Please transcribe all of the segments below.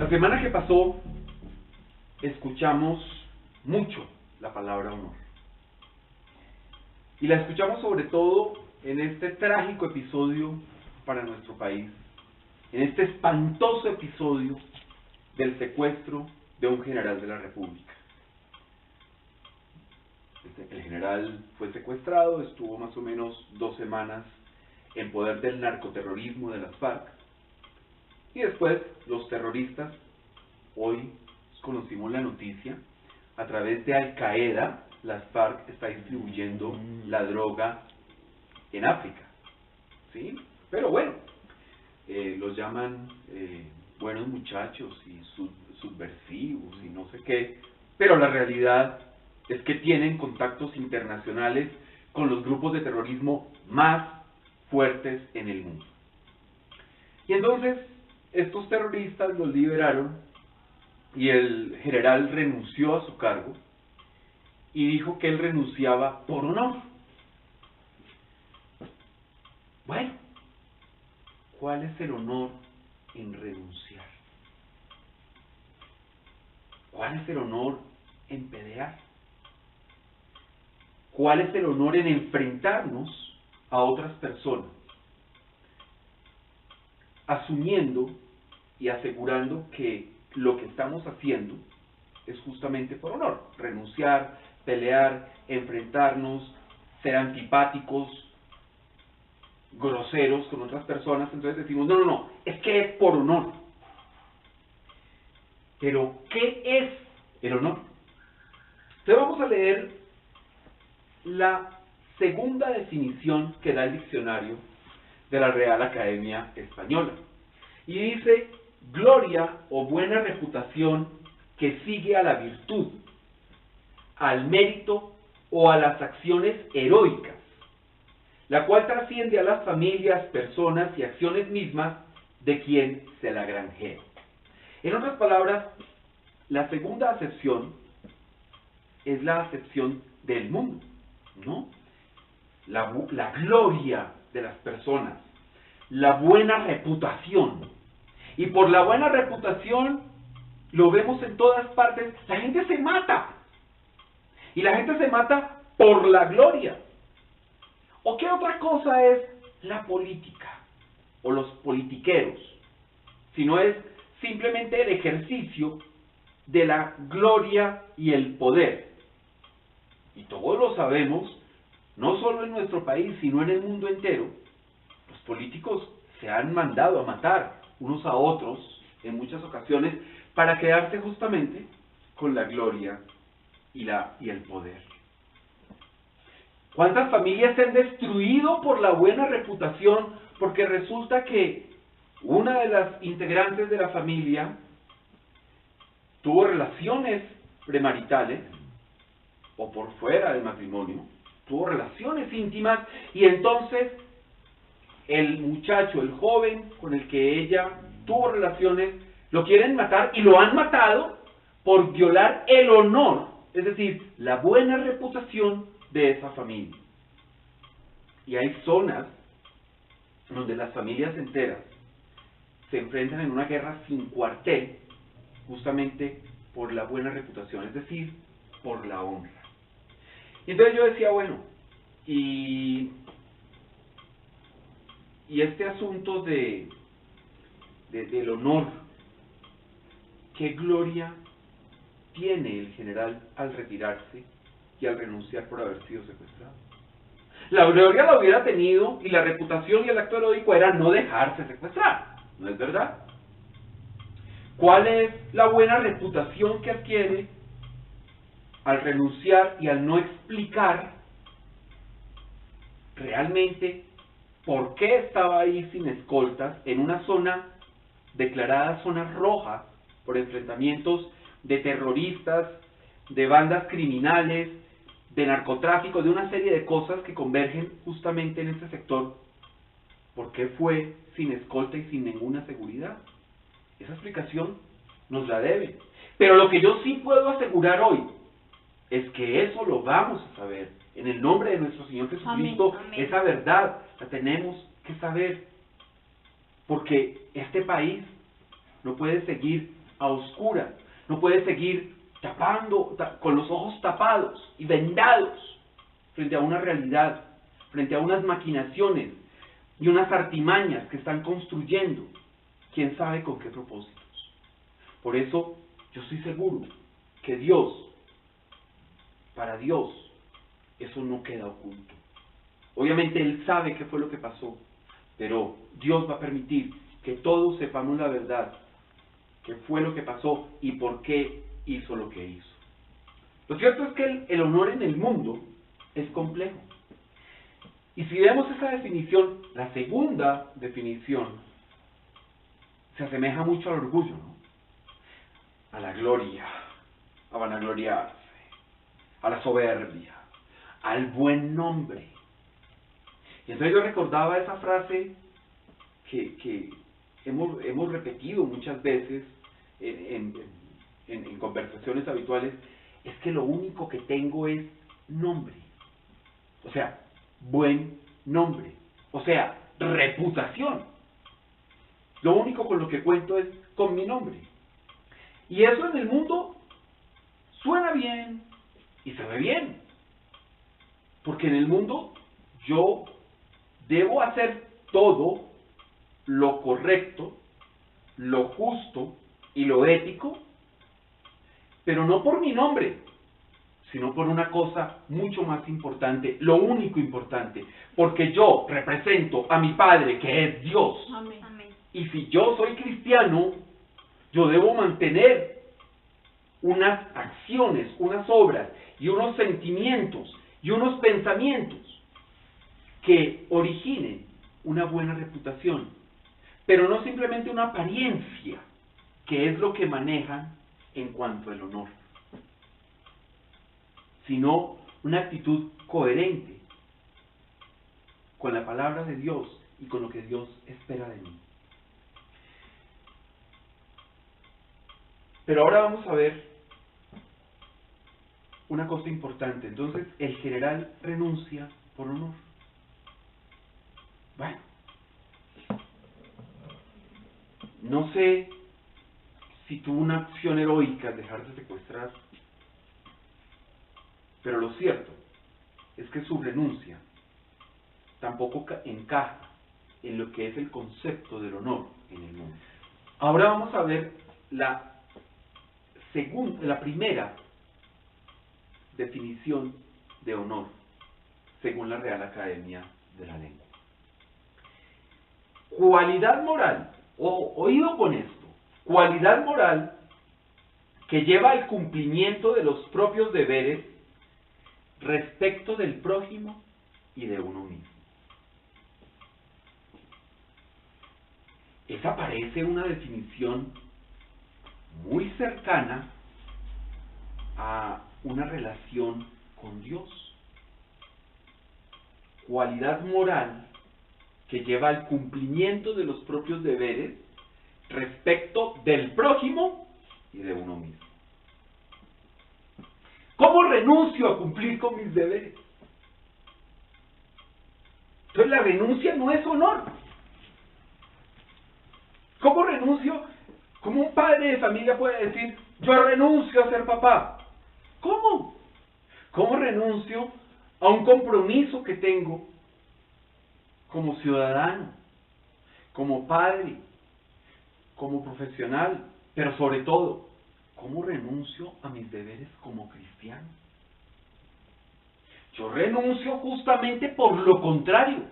La semana que pasó escuchamos mucho la palabra honor. Y la escuchamos sobre todo en este trágico episodio para nuestro país, en este espantoso episodio del secuestro de un general de la República. El general fue secuestrado, estuvo más o menos 2 semanas en poder del narcoterrorismo de las FARC, y después los terroristas, hoy conocimos la noticia, a través de Al Qaeda, las FARC está distribuyendo la droga en África, ¿sí? Pero bueno, los llaman buenos muchachos y subversivos y no sé qué, pero la realidad es que tienen contactos internacionales con los grupos de terrorismo más fuertes en el mundo. Y entonces estos terroristas los liberaron y el general renunció a su cargo y dijo que él renunciaba por honor. Bueno, ¿cuál es el honor en renunciar? ¿Cuál es el honor en pelear? ¿Cuál es el honor en enfrentarnos a otras personas? Asumiendo y asegurando que lo que estamos haciendo es justamente por honor. Renunciar, pelear, enfrentarnos, ser antipáticos, groseros con otras personas. Entonces decimos, no, es que es por honor. Pero, ¿qué es el honor? Entonces vamos a leer la segunda definición que da el diccionario de la Real Academia Española. Y dice: gloria o buena reputación que sigue a la virtud, al mérito o a las acciones heroicas, la cual trasciende a las familias, personas y acciones mismas de quien se la granjea. En otras palabras, la segunda acepción es la acepción del mundo, ¿no? La gloria de las personas, la buena reputación. Y por la buena reputación lo vemos en todas partes. La gente se mata. Y la gente se mata por la gloria. ¿O qué otra cosa es la política? O los politiqueros. Si no es simplemente el ejercicio de la gloria y el poder. Y todos lo sabemos, no solo en nuestro país, sino en el mundo entero. Los políticos se han mandado a matar unos a otros en muchas ocasiones para quedarse justamente con la gloria y el poder. ¿Cuántas familias se han destruido por la buena reputación? Porque resulta que una de las integrantes de la familia tuvo relaciones premaritales o por fuera del matrimonio, tuvo relaciones íntimas, y entonces el muchacho, el joven con el que ella tuvo relaciones, lo quieren matar y lo han matado por violar el honor, es decir, la buena reputación de esa familia. Y hay zonas donde las familias enteras se enfrentan en una guerra sin cuartel, justamente por la buena reputación, es decir, por la honra. Y entonces yo decía, bueno, y este asunto del honor, ¿qué gloria tiene el general al retirarse y al renunciar por haber sido secuestrado? La gloria la hubiera tenido, y la reputación y el acto heroico era no dejarse secuestrar, ¿no es verdad? ¿Cuál es la buena reputación que adquiere al renunciar y al no explicar realmente por qué estaba ahí sin escoltas en una zona declarada zona roja por enfrentamientos de terroristas, de bandas criminales, de narcotráfico, de una serie de cosas que convergen justamente en este sector? ¿Por qué fue sin escolta y sin ninguna seguridad? Esa explicación nos la debe. Pero lo que yo sí puedo asegurar hoy es que eso lo vamos a saber. En el nombre de nuestro Señor Jesucristo, Amén, amén. Esa verdad la tenemos que saber. Porque este país no puede seguir a oscuras, no puede seguir con los ojos tapados y vendados frente a una realidad, frente a unas maquinaciones y unas artimañas que están construyendo, quién sabe con qué propósitos. Por eso yo estoy seguro que para Dios, eso no queda oculto. Obviamente Él sabe qué fue lo que pasó, pero Dios va a permitir que todos sepamos la verdad, qué fue lo que pasó y por qué hizo lo que hizo. Lo cierto es que el honor en el mundo es complejo. Y si vemos esa definición, la segunda definición se asemeja mucho al orgullo, ¿no? A la gloria, a vanagloriarse, a la soberbia, al buen nombre. Y entonces yo recordaba esa frase que hemos repetido muchas veces en conversaciones habituales, es que lo único que tengo es nombre. O sea, buen nombre. O sea, reputación. Lo único con lo que cuento es con mi nombre. Y eso en el mundo suena bien y se ve bien. Porque en el mundo yo debo hacer todo lo correcto, lo justo y lo ético, pero no por mi nombre, sino por una cosa mucho más importante, lo único importante, porque yo represento a mi Padre, que es Dios. Amén. Y si yo soy cristiano, yo debo mantener unas acciones, unas obras y unos sentimientos y unos pensamientos que originen una buena reputación, pero no simplemente una apariencia, que es lo que manejan en cuanto al honor, sino una actitud coherente con la palabra de Dios y con lo que Dios espera de mí. Pero ahora vamos a ver una cosa importante. Entonces, el general renuncia por honor. Bueno, no sé si tuvo una acción heroica al dejarse secuestrar, pero lo cierto es que su renuncia tampoco encaja en lo que es el concepto del honor en el mundo. Ahora vamos a ver la primera definición de honor según la Real Academia de la Lengua. Cualidad moral, oído con esto, cualidad moral que lleva al cumplimiento de los propios deberes respecto del prójimo y de uno mismo. Esa parece una definición muy cercana a una relación con Dios. Cualidad moral que lleva al cumplimiento de los propios deberes respecto del prójimo y de uno mismo. ¿Cómo renuncio a cumplir con mis deberes? Entonces la renuncia no es honor. ¿Cómo renuncio? ¿Cómo un padre de familia puede decir, yo renuncio a ser papá? ¿Cómo? ¿Cómo renuncio a un compromiso que tengo como ciudadano, como padre, como profesional, pero sobre todo, ¿cómo renuncio a mis deberes como cristiano? Yo renuncio justamente por lo contrario.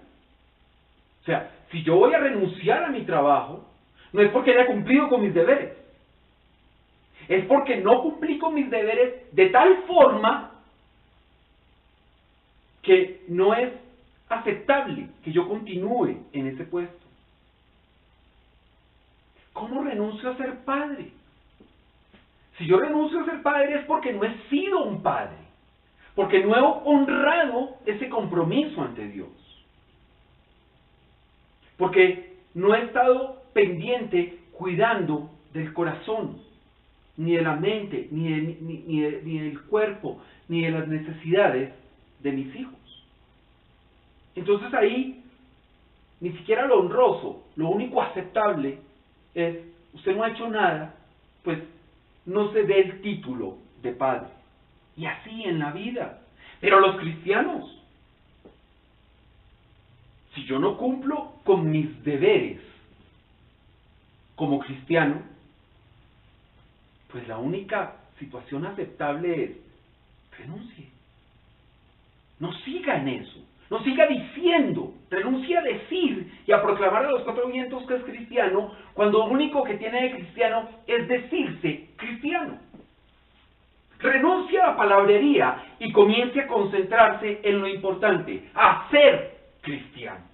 O sea, si yo voy a renunciar a mi trabajo, no es porque haya cumplido con mis deberes. Es porque no cumplí con mis deberes de tal forma que no es aceptable que yo continúe en ese puesto. ¿Cómo renuncio a ser padre? Si yo renuncio a ser padre es porque no he sido un padre, porque no he honrado ese compromiso ante Dios, porque no he estado pendiente, cuidando del corazón, ni de la mente, ni del cuerpo, ni de las necesidades de mis hijos. Entonces ahí, ni siquiera lo honroso, lo único aceptable es, usted no ha hecho nada pues no se dé el título de padre. Y así en la vida. Pero los cristianos, si yo no cumplo con mis deberes como cristiano, pues la única situación aceptable es renuncie. No siga en eso. No siga diciendo, renuncie a decir y a proclamar a los cuatro vientos que es cristiano, cuando lo único que tiene de cristiano es decirse cristiano. Renuncie a la palabrería y comience a concentrarse en lo importante, a ser cristiano.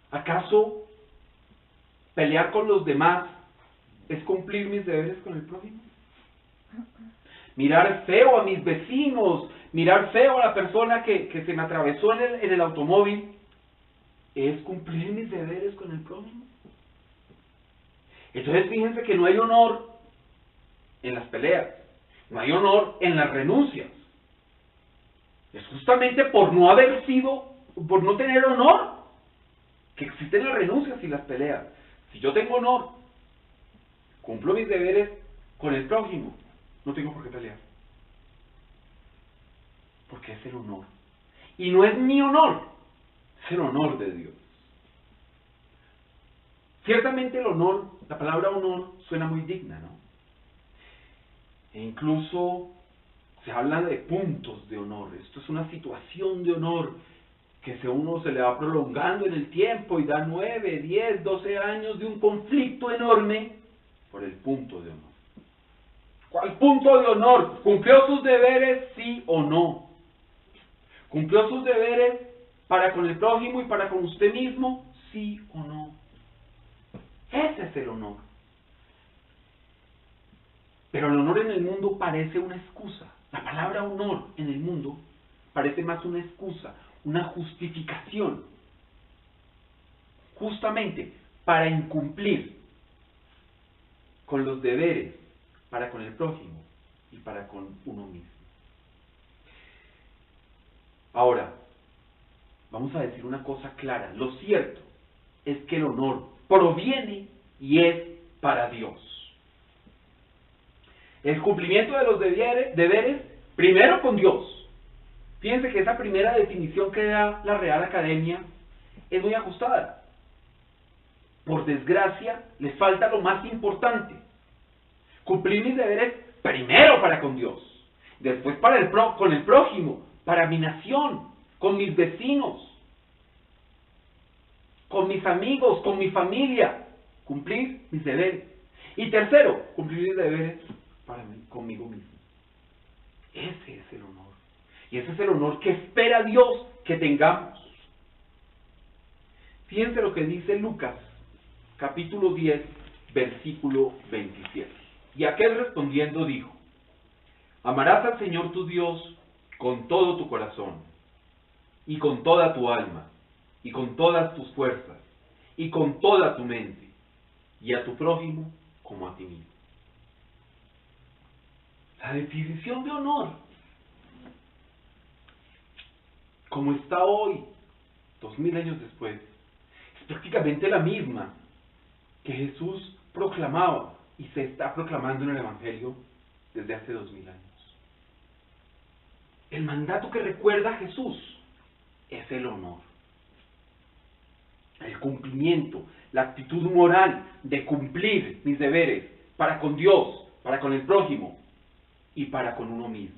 ¿Acaso pelear con los demás es cumplir mis deberes con el prójimo? Mirar feo a mis vecinos, mirar feo a la persona que se me atravesó en el automóvil, ¿es cumplir mis deberes con el prójimo? Entonces fíjense que no hay honor en las peleas, no hay honor en las renuncias. Es justamente por no tener honor, que existen las renuncias y las peleas. Si yo tengo honor, cumplo mis deberes con el prójimo, no tengo por qué pelear. Porque es el honor. Y no es mi honor, es el honor de Dios. Ciertamente el honor, la palabra honor suena muy digna, ¿no? E incluso se habla de puntos de honor. Esto es una situación de honor que uno se le va prolongando en el tiempo y da 9, 10, 12 años de un conflicto enorme por el punto de honor. ¿Cuál punto de honor? ¿Cumplió sus deberes, sí o no? ¿Cumplió sus deberes para con el prójimo y para con usted mismo, sí o no? Ese es el honor. Pero el honor en el mundo parece una excusa. La palabra honor en el mundo parece más una excusa, una justificación, justamente para incumplir con los deberes para con el prójimo y para con uno mismo. Ahora, vamos a decir una cosa clara. Lo cierto es que el honor proviene y es para Dios. El cumplimiento de los deberes, primero con Dios. Fíjense que esa primera definición que da la Real Academia es muy ajustada. Por desgracia, les falta lo más importante. Cumplir mis deberes primero para con Dios, después con el prójimo, para mi nación, con mis vecinos, con mis amigos, con mi familia. Cumplir mis deberes. Y tercero, cumplir mis deberes para mí, conmigo mismo. Ese es el honor. Y ese es el honor que espera Dios que tengamos. Fíjense lo que dice Lucas, capítulo 10, versículo 27. Y aquel respondiendo dijo: amarás al Señor tu Dios con todo tu corazón, y con toda tu alma, y con todas tus fuerzas, y con toda tu mente, y a tu prójimo como a ti mismo. La definición de honor, como está hoy, 2000 años después, es prácticamente la misma que Jesús proclamaba y se está proclamando en el Evangelio desde hace 2000 años. El mandato que recuerda Jesús es el honor. El cumplimiento, la actitud moral de cumplir mis deberes para con Dios, para con el prójimo y para con uno mismo.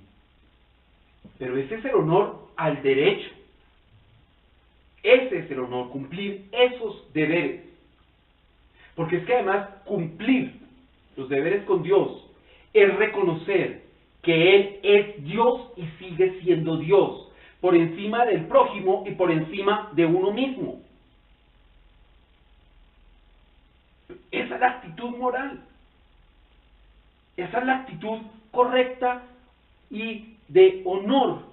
Pero ese es el honor al derecho. Ese es el honor, cumplir esos deberes. Porque es que además cumplir los deberes con Dios es reconocer que Él es Dios y sigue siendo Dios, por encima del prójimo y por encima de uno mismo. Esa es la actitud moral. Esa es la actitud correcta y de honor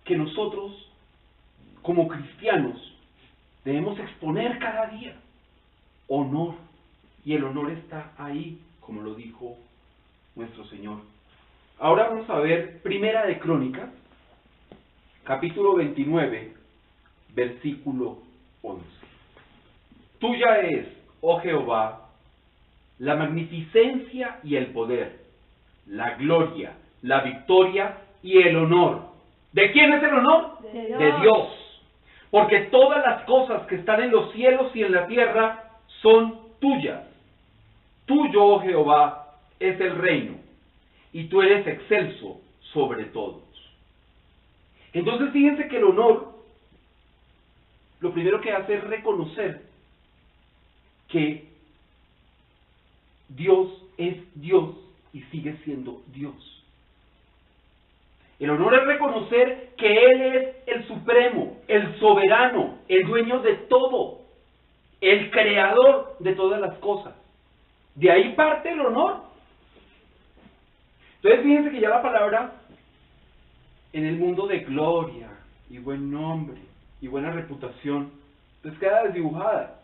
que nosotros, como cristianos, debemos exponer cada día. Honor. Y el honor está ahí, como lo dijo nuestro Señor. Ahora vamos a ver Primera de Crónicas, capítulo 29, versículo 11. Tuya es, oh Jehová, la magnificencia y el poder, la gloria, la victoria y el honor. ¿De quién es el honor? De Dios. Porque todas las cosas que están en los cielos y en la tierra son tuyas. Tuyo, oh Jehová, es el reino, y tú eres excelso sobre todos. Entonces fíjense que el honor, lo primero que hace es reconocer que Dios es Dios y sigue siendo Dios. El honor es reconocer que Él es el supremo, el soberano, el dueño de todo, el creador de todas las cosas. De ahí parte el honor. Entonces fíjense que ya la palabra en el mundo de gloria y buen nombre y buena reputación, pues queda desdibujada.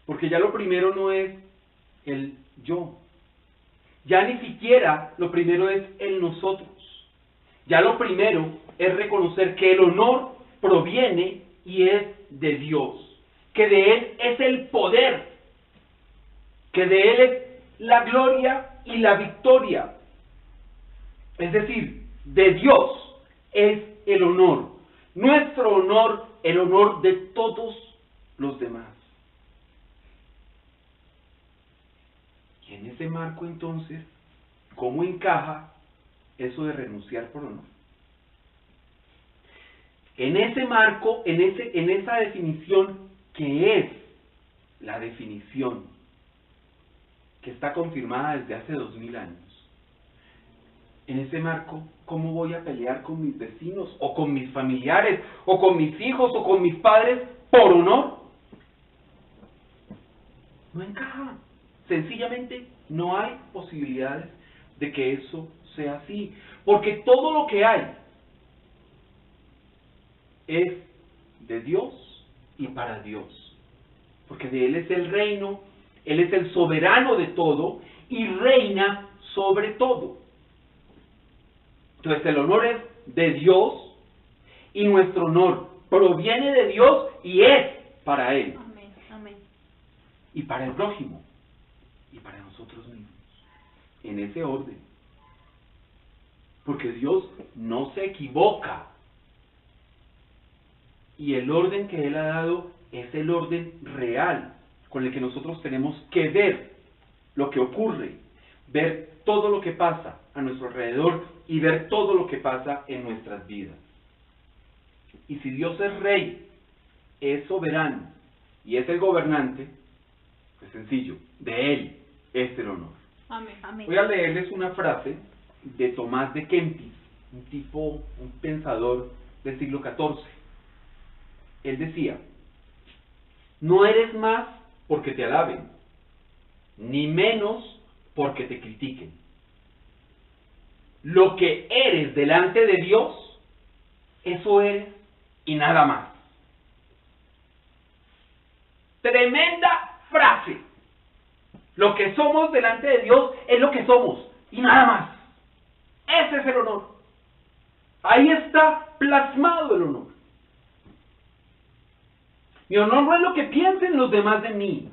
Porque ya lo primero no es el yo. Ya ni siquiera lo primero es el nosotros. Ya lo primero es reconocer que el honor proviene y es de Dios. Que de Él es el poder. Que de Él es la gloria y la victoria. Es decir, de Dios es el honor. Nuestro honor, el honor de todos los demás. Y en ese marco entonces, ¿cómo encaja eso de renunciar por honor? En ese marco, en esa definición que es la definición que está confirmada desde hace 2000 años. En ese marco, ¿cómo voy a pelear con mis vecinos, o con mis familiares, o con mis hijos, o con mis padres por honor? No encaja. Sencillamente no hay posibilidades de que eso sea así. Porque todo lo que hay es de Dios y para Dios. Porque de Él es el reino, Él es el soberano de todo y reina sobre todo. Entonces el honor es de Dios y nuestro honor proviene de Dios y es para Él. Amén, amén. Y para el prójimo y para nosotros mismos. En ese orden. Porque Dios no se equivoca. Y el orden que Él ha dado es el orden real con el que nosotros tenemos que ver lo que ocurre, ver todo lo que pasa a nuestro alrededor y ver todo lo que pasa en nuestras vidas. Y si Dios es rey, es soberano y es el gobernante, es sencillo, de Él es el honor. Amén, amén. Voy a leerles una frase de Tomás de Kempis, un pensador del siglo XIV. Él decía: no eres más porque te alaben, ni menos porque te critiquen. Lo que eres delante de Dios, eso eres y nada más. Tremenda frase. Lo que somos delante de Dios es lo que somos y nada más. Ese es el honor. Ahí está plasmado el honor. Mi honor no es lo que piensen los demás de mí.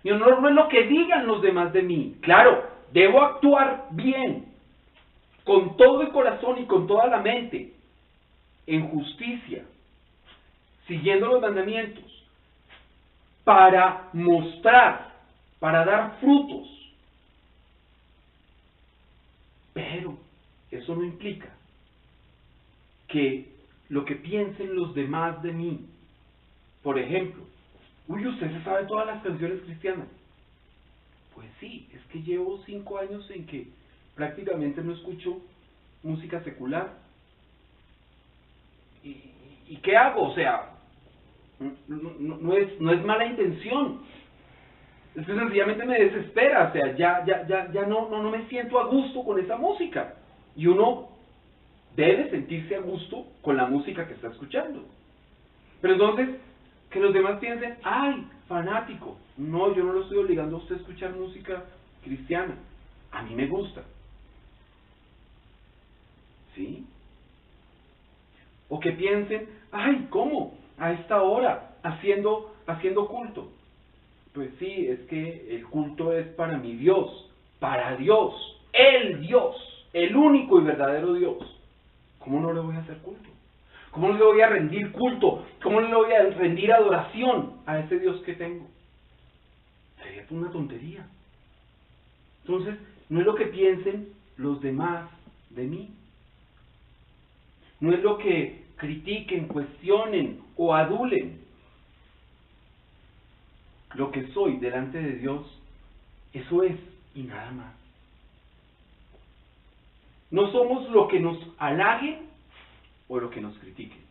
Mi honor no es lo que digan los demás de mí. Claro, debo actuar bien, con todo el corazón y con toda la mente, en justicia, siguiendo los mandamientos, para mostrar, para dar frutos. Pero eso no implica que lo que piensen los demás de mí, por ejemplo, usted se sabe todas las canciones cristianas. Pues sí, es que llevo 5 años en que prácticamente no escucho música secular. ¿Y qué hago? O sea, no es mala intención. Es que sencillamente me desespera. O sea, ya no me siento a gusto con esa música. Y uno debe sentirse a gusto con la música que está escuchando. Pero entonces, que los demás piensen: ¡ay, fanático! No, yo no lo estoy obligando a usted a escuchar música cristiana. A mí me gusta. ¿Sí? O que piensen: ¡ay, cómo! A esta hora, haciendo culto. pues sí, es que el culto es para mi Dios, para Dios, el Dios, el único y verdadero Dios. ¿Cómo no le voy a hacer culto? ¿Cómo no le voy a rendir culto? ¿Cómo no le voy a rendir adoración a ese Dios que tengo? Sería una tontería. Entonces, no es lo que piensen los demás de mí. No es lo que critiquen, cuestionen o adulen. Lo que soy delante de Dios, eso es y nada más. No somos lo que nos halaguen o lo que nos critiquen.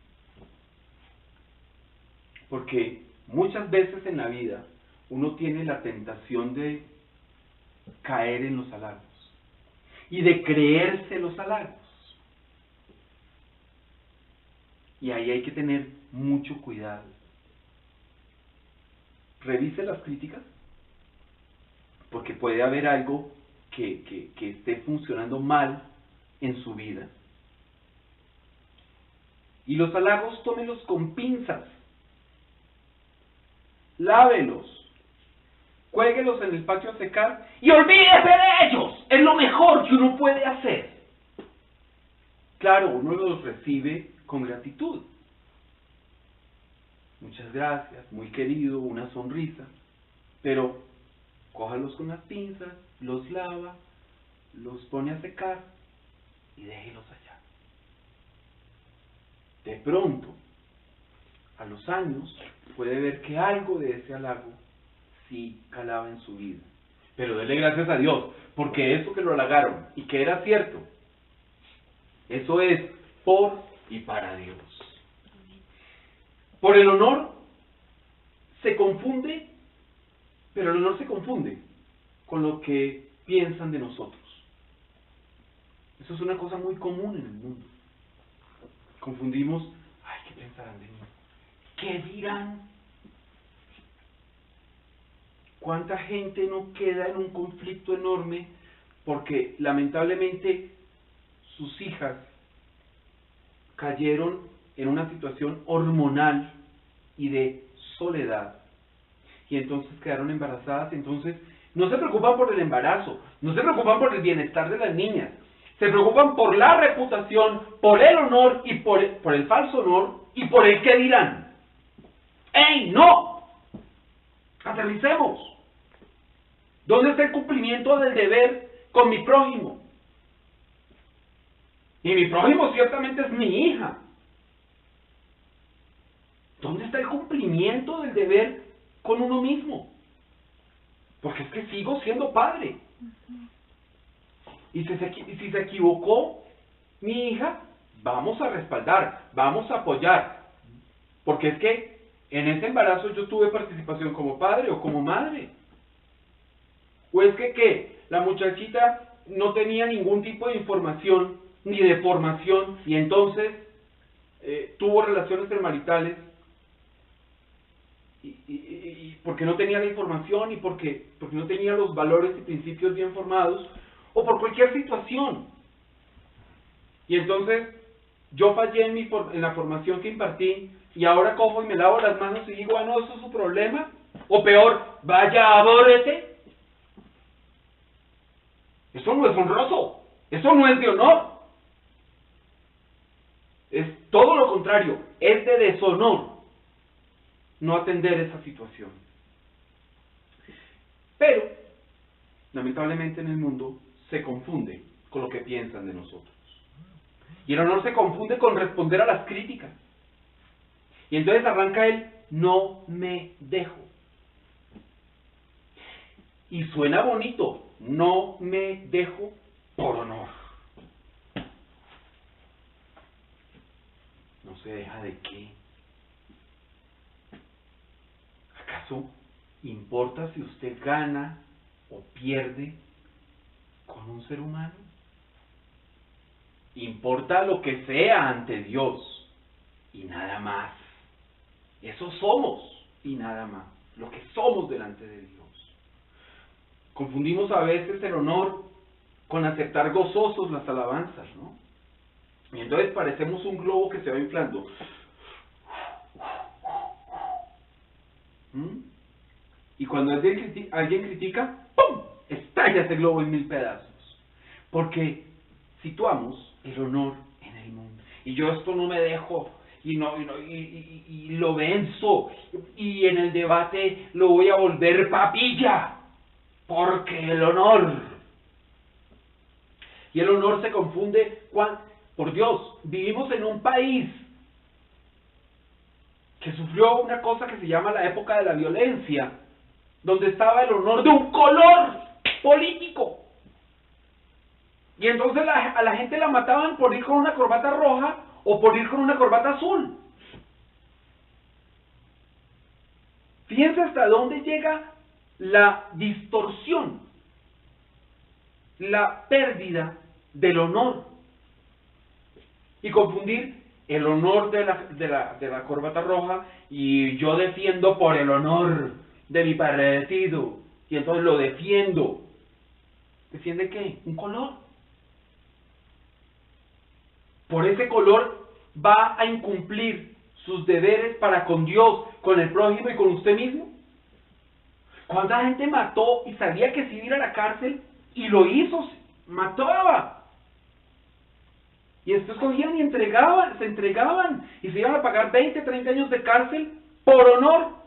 Porque muchas veces en la vida uno tiene la tentación de caer en los halagos y de creerse los halagos. Y ahí hay que tener mucho cuidado. Revise las críticas, porque puede haber algo que esté funcionando mal en su vida. Y los halagos tómenlos con pinzas. Lávelos. Cuélguelos en el patio a secar y olvídese de ellos. Es lo mejor que uno puede hacer. Claro, uno los recibe con gratitud. Muchas gracias, muy querido, una sonrisa. Pero cójalos con las pinzas, los lava, los pone a secar y déjelos allá. De pronto, a los años, puede ver que algo de ese halago sí calaba en su vida. Pero dele gracias a Dios, porque eso que lo halagaron y que era cierto, eso es por y para Dios. Por el honor se confunde, pero el honor se confunde con lo que piensan de nosotros. Eso es una cosa muy común en el mundo. Confundimos, ay, ¿qué pensarán de mí? ¿Qué dirán? ¿Cuánta gente no queda en un conflicto enorme porque lamentablemente sus hijas cayeron en una situación hormonal y de soledad y entonces quedaron embarazadas? Entonces no se preocupan por el embarazo, no se preocupan por el bienestar de las niñas, se preocupan por la reputación, por el honor y por el falso honor y por el qué dirán. ¡Ey, no! Aterricemos. ¿Dónde está el cumplimiento del deber con mi prójimo? Y mi prójimo ciertamente es mi hija. ¿Dónde está el cumplimiento del deber con uno mismo? Porque es que sigo siendo padre. Y si se equivocó mi hija, vamos a respaldar, vamos a apoyar. Porque es que en ese embarazo yo tuve participación como padre o como madre. ¿O es que la muchachita no tenía ningún tipo de información ni de formación y entonces tuvo relaciones premaritales y porque no tenía la información y porque no tenía los valores y principios bien formados o por cualquier situación? Y entonces yo fallé en la formación que impartí y ahora cojo y me lavo las manos y digo, no, eso es su problema. O peor, vaya, abórrete. Eso no es honroso, eso no es de honor. Es todo lo contrario, es de deshonor no atender esa situación. Pero, lamentablemente en el mundo se confunde con lo que piensan de nosotros. Y el honor se confunde con responder a las críticas. Y entonces arranca el no me dejo. Y suena bonito, no me dejo por honor. ¿No se deja de qué? ¿Acaso importa si usted gana o pierde con un ser humano? Importa lo que sea ante Dios y nada más. Eso somos y nada más, lo que somos delante de Dios. Confundimos a veces el honor con aceptar gozosos las alabanzas, ¿no? Y entonces parecemos un globo que se va inflando. Y cuando alguien critica, ¡pum!, estalla ese globo en 1000 pedazos. Porque situamos el honor en el mundo. Y yo esto no me dejo, y lo venzo, y en el debate lo voy a volver papilla, porque el honor. Y el honor se confunde por Dios, vivimos en un país que sufrió una cosa que se llama la época de la violencia, donde estaba el honor de un color político. Y entonces a la gente la mataban por ir con una corbata roja o por ir con una corbata azul. Fíjense hasta dónde llega la distorsión, la pérdida del honor. Y confundir el honor de la corbata roja y yo defiendo por el honor de mi parecido. Y entonces lo defiendo. ¿Defiende qué? Un color. Por ese color va a incumplir sus deberes para con Dios, con el prójimo y con usted mismo. ¿Cuánta gente mató y sabía que se iba a ir a la cárcel y lo hizo? Mataba. Y después cogían y se entregaban y se iban a pagar 20, 30 años de cárcel por honor.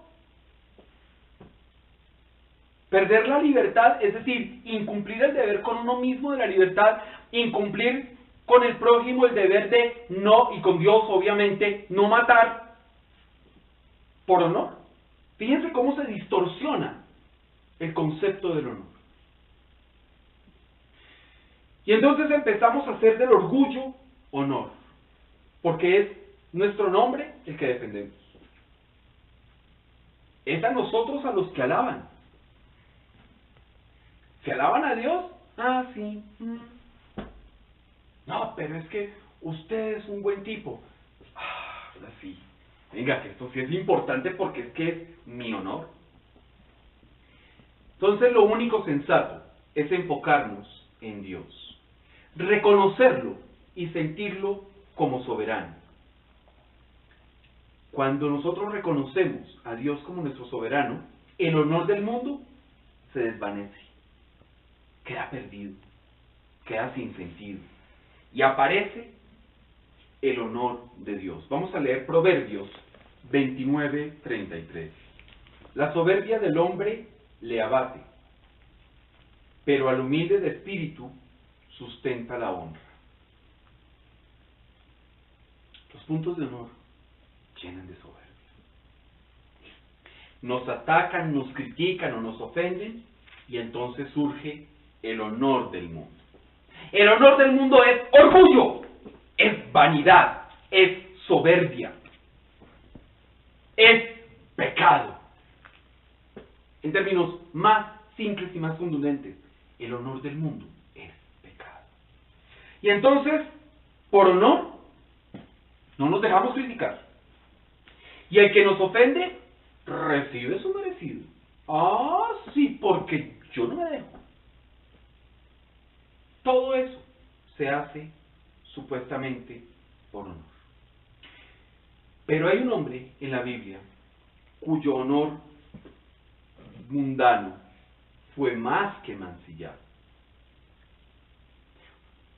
Perder la libertad, es decir, incumplir el deber con uno mismo de la libertad, incumplir con el prójimo el deber de no, y con Dios obviamente, no matar por honor. Fíjense cómo se distorsiona el concepto del honor. Y entonces empezamos a hacer del orgullo honor, porque es nuestro nombre el que defendemos. Es a nosotros a los que alaban. ¿Se alaban a Dios? Ah, sí. No, pero es que usted es un buen tipo. Ah, sí. Venga, que esto sí es importante porque es que es mi honor. Entonces lo único sensato es enfocarnos en Dios, reconocerlo y sentirlo como soberano. Cuando nosotros reconocemos a Dios como nuestro soberano, el honor del mundo se desvanece, queda perdido, queda sin sentido, y aparece el honor de Dios. Vamos a leer Proverbios 29:33. La soberbia del hombre le abate, pero al humilde de espíritu sustenta la honra. Los puntos de honor llenan de soberbia. Nos atacan, nos critican o nos ofenden, y entonces surge el honor del mundo. El honor del mundo es orgullo, es vanidad, es soberbia, es pecado. En términos más simples y más contundentes, el honor del mundo es pecado. Y entonces, por honor, no nos dejamos criticar. Y el que nos ofende, recibe su merecido. Ah, sí, porque yo no me dejo. Todo eso se hace supuestamente por honor. Pero hay un hombre en la Biblia cuyo honor mundano fue más que mancillado,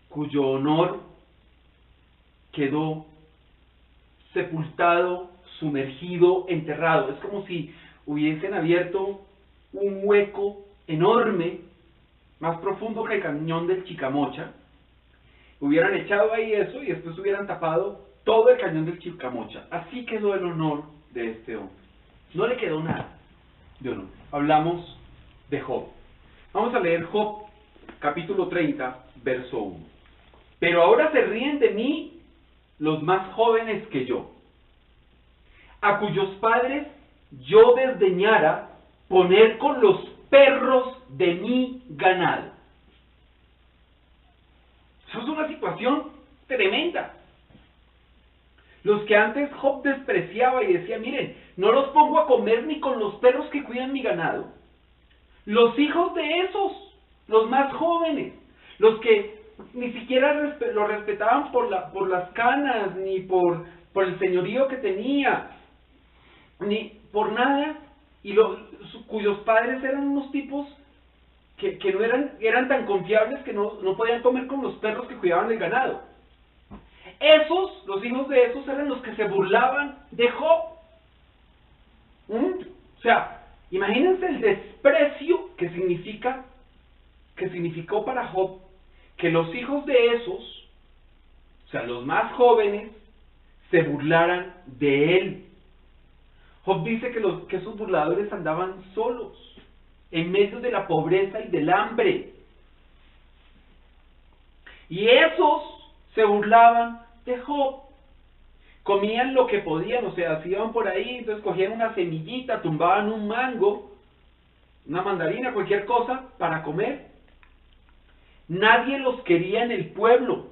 cuyo honor quedó sepultado, sumergido, enterrado. Es como si hubiesen abierto un hueco enorme, más profundo que el cañón del Chicamocha, hubieran echado ahí eso y después hubieran tapado todo el cañón del Chicamocha. Así quedó el honor de este hombre. No le quedó nada de honor. Hablamos de Job. Vamos a leer Job, capítulo 30, verso 1. Pero ahora se ríen de mí los más jóvenes que yo, a cuyos padres yo desdeñara poner con los perros de mi ganado. Eso es una situación tremenda. Los que antes Job despreciaba y decía, miren, no los pongo a comer ni con los perros que cuidan mi ganado. Los hijos de esos, los más jóvenes, los que ni siquiera lo respetaban por las canas, ni por el señorío que tenía, ni por nada, y cuyos padres eran unos tipos que no eran tan confiables que no podían comer con los perros que cuidaban el ganado. Los hijos de esos eran los que se burlaban de Job. O sea, imagínense el desprecio que significó para Job que los hijos de esos, o sea, los más jóvenes, se burlaran de él. Job dice que esos burladores andaban solos, en medio de la pobreza y del hambre. Y esos se burlaban de Job. Comían lo que podían, o sea, si iban por ahí, entonces cogían una semillita, tumbaban un mango, una mandarina, cualquier cosa para comer. Nadie los quería en el pueblo.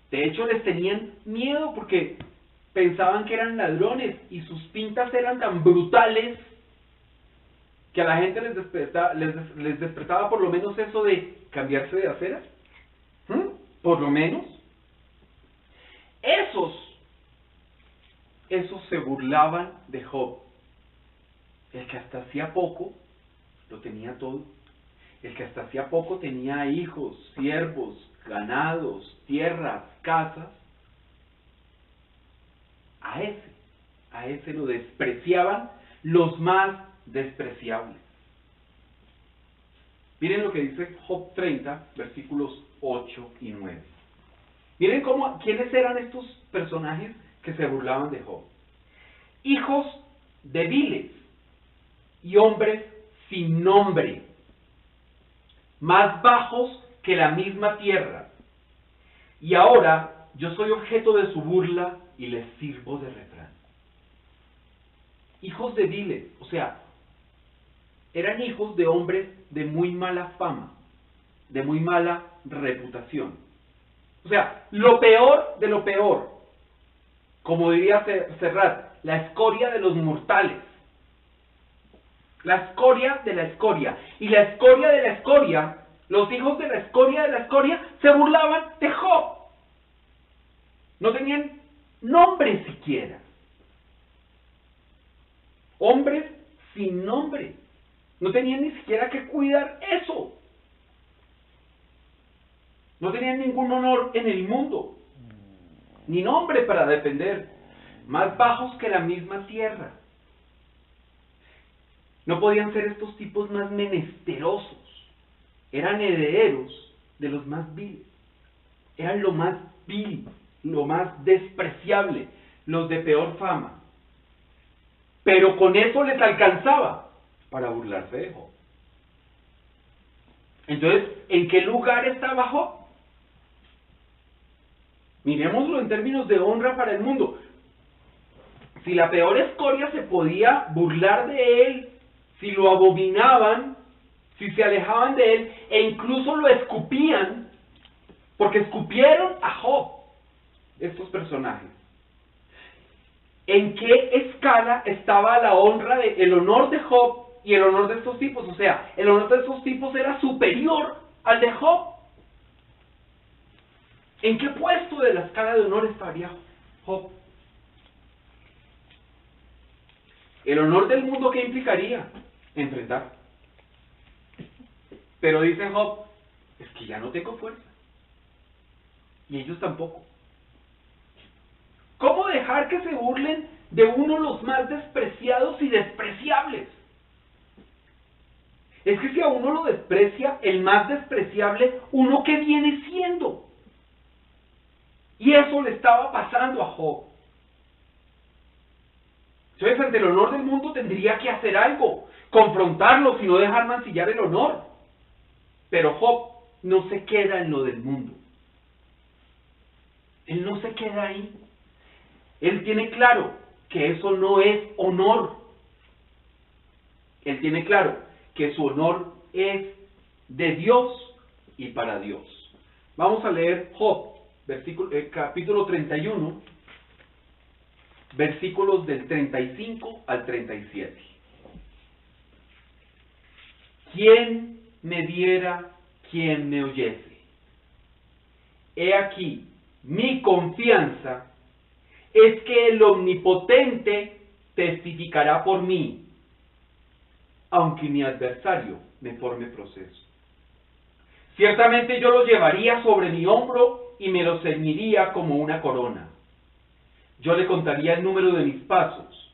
De hecho, les tenían miedo porque pensaban que eran ladrones y sus pintas eran tan brutales que a la gente les despertaba por lo menos eso de cambiarse de acera. Por lo menos. Esos se burlaban de Job. El que hasta hacía poco lo tenía todo. El que hasta hacía poco tenía hijos, siervos, ganados, tierras, casas. A ese lo despreciaban los más despreciables. Miren lo que dice Job 30, versículos 8 y 9. Miren quiénes eran estos personajes que se burlaban de Job. Hijos de viles y hombres sin nombre, más bajos que la misma tierra. Y ahora yo soy objeto de su burla y les sirvo de refrán. Hijos de viles, o sea, eran hijos de hombres de muy mala fama, de muy mala reputación. O sea, lo peor de lo peor, como diría Serrat, la escoria de los mortales. La escoria de la escoria. Y la escoria de la escoria, los hijos de la escoria, se burlaban de Job. No tenían nombre siquiera. Hombres sin nombre. No tenían ni siquiera que cuidar eso. No tenían ningún honor en el mundo, ni nombre para defender, más bajos que la misma tierra. No podían ser estos tipos más menesterosos. Eran herederos de los más viles. Eran lo más vil, lo más despreciable, los de peor fama. Pero con eso les alcanzaba para burlarse de Job. Entonces, ¿en qué lugar estaba Job? Miremoslo en términos de honra para el mundo. Si la peor escoria se podía burlar de él, si lo abominaban, si se alejaban de él, e incluso lo escupían, porque escupieron a Job, estos personajes. ¿En qué escala estaba la honra, el honor de Job y el honor de estos tipos? O sea, el honor de estos tipos era superior al de Job. ¿En qué puesto de la escala de honor estaría Job? El honor del mundo, ¿qué implicaría? Enfrentar. Pero dice Job, es que ya no tengo fuerza. Y ellos tampoco. ¿Cómo dejar que se burlen de uno los más despreciados y despreciables? Es que si a uno lo desprecia el más despreciable, ¿uno qué viene siendo? Y eso le estaba pasando a Job. Entonces, ante el honor del mundo tendría que hacer algo, confrontarlos y no dejar mancillar el honor. Pero Job no se queda en lo del mundo. Él no se queda ahí. Él tiene claro que eso no es honor. Él tiene claro que su honor es de Dios y para Dios. Vamos a leer Job, capítulo 31, versículos del 35 al 37. ¿Quién me diera, quien me oyese? He aquí, mi confianza es que el Omnipotente testificará por mí. aunque mi adversario me forme proceso. Ciertamente yo lo llevaría sobre mi hombro y me lo ceñiría como una corona. Yo le contaría el número de mis pasos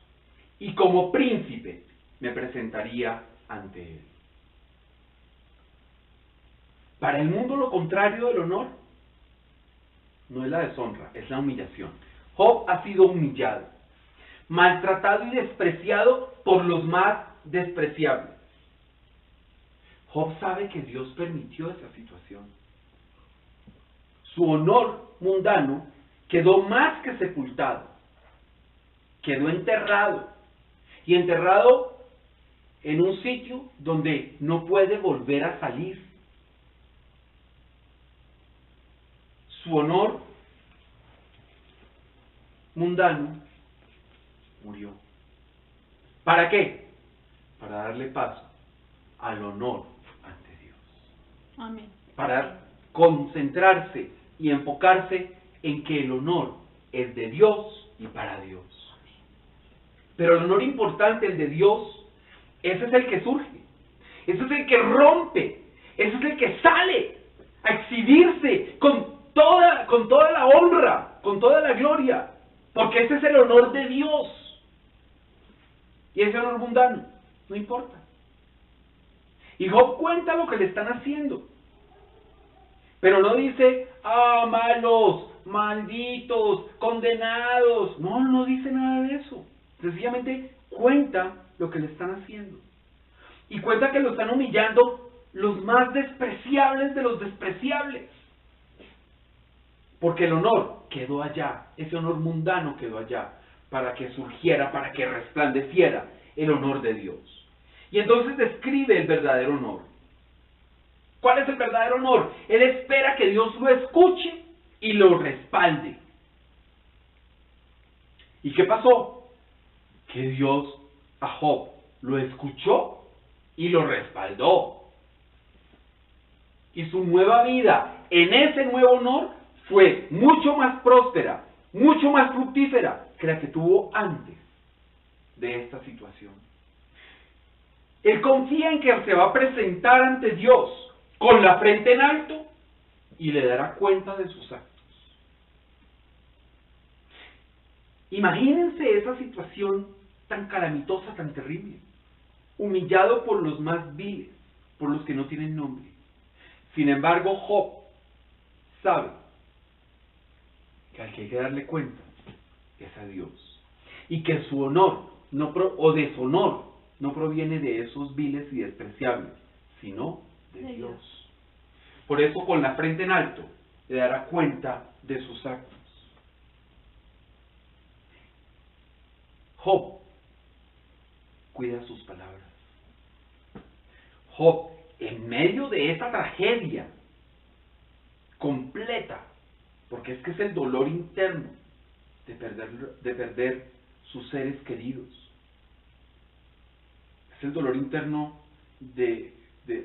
y como príncipe me presentaría ante él. Para el mundo lo contrario del honor no es la deshonra, es la humillación. Job ha sido humillado, maltratado y despreciado por los más despreciables. Job sabe que Dios permitió esa situación. Su honor mundano quedó más que sepultado, quedó enterrado, y enterrado en un sitio donde no puede volver a salir. Su honor mundano murió. ¿Para qué? Para darle paso al honor ante Dios. Amén. Para concentrarse y enfocarse en que el honor es de Dios y para Dios. Pero el honor importante, el de Dios, ese es el que surge, ese es el que rompe, ese es el que sale a exhibirse con toda la honra, con toda la gloria, porque ese es el honor de Dios. Y ese honor mundano no importa. Y Job cuenta lo que le están haciendo, pero no dice, malos, malditos, condenados. No dice nada de eso. Sencillamente cuenta lo que le están haciendo. Y cuenta que lo están humillando los más despreciables de los despreciables. Porque el honor quedó allá, ese honor mundano quedó allá, para que surgiera, para que resplandeciera el honor de Dios. Y entonces describe el verdadero honor. ¿Cuál es el verdadero honor? Él espera que Dios lo escuche y lo respalde. ¿Y qué pasó? Que Dios a Job lo escuchó y lo respaldó. Y su nueva vida en ese nuevo honor fue mucho más próspera, mucho más fructífera que la que tuvo antes de esta situación. Él confía en que se va a presentar ante Dios con la frente en alto y le dará cuenta de sus actos. Imagínense esa situación tan calamitosa, tan terrible. Humillado por los más viles, por los que no tienen nombre. Sin embargo, Job sabe que al que hay que darle cuenta es a Dios. Y que su honor o deshonor no proviene de esos viles y despreciables, sino de Dios. Por eso, con la frente en alto, le dará cuenta de sus actos. Job cuida sus palabras. Job, en medio de esta tragedia completa, porque es que es el dolor interno de perder sus seres queridos. Es el dolor interno de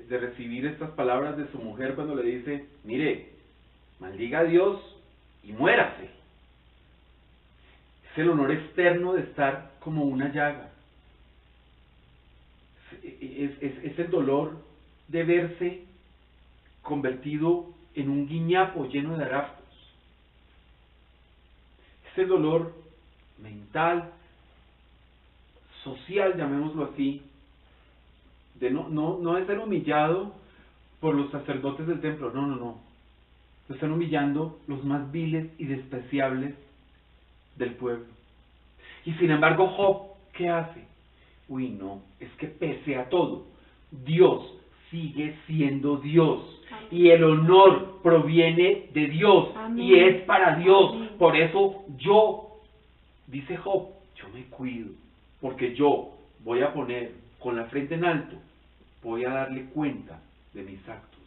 recibir estas palabras de su mujer cuando le dice, mire, maldiga a Dios y muérase. Es el honor externo de estar como una llaga. Es el dolor de verse convertido en un guiñapo lleno de harapos. Es el dolor mental, social, llamémoslo así, de no de ser humillado por los sacerdotes del templo, no. Lo están humillando los más viles y despreciables del pueblo. Y sin embargo, Job, ¿qué hace? Uy, no, es que pese a todo, Dios sigue siendo Dios. Amén. Y el honor proviene de Dios. Amén. Y es para Dios. Amén. Por eso dice Job, yo me cuido, porque yo voy a poner con la frente en alto, voy a darle cuenta de mis actos.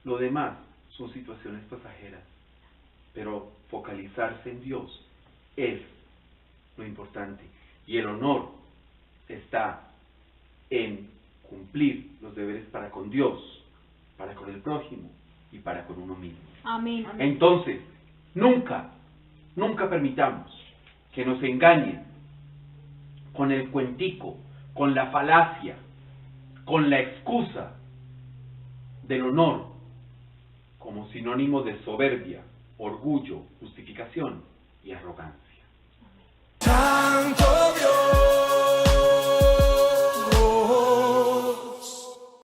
Lo demás son situaciones pasajeras, pero focalizarse en Dios es lo importante. Y el honor está en cumplir los deberes para con Dios, para con el prójimo y para con uno mismo. Amén. Entonces, nunca permitamos que nos engañen con el cuentico, con la falacia, con la excusa del honor como sinónimo de soberbia, orgullo, justificación y arrogancia.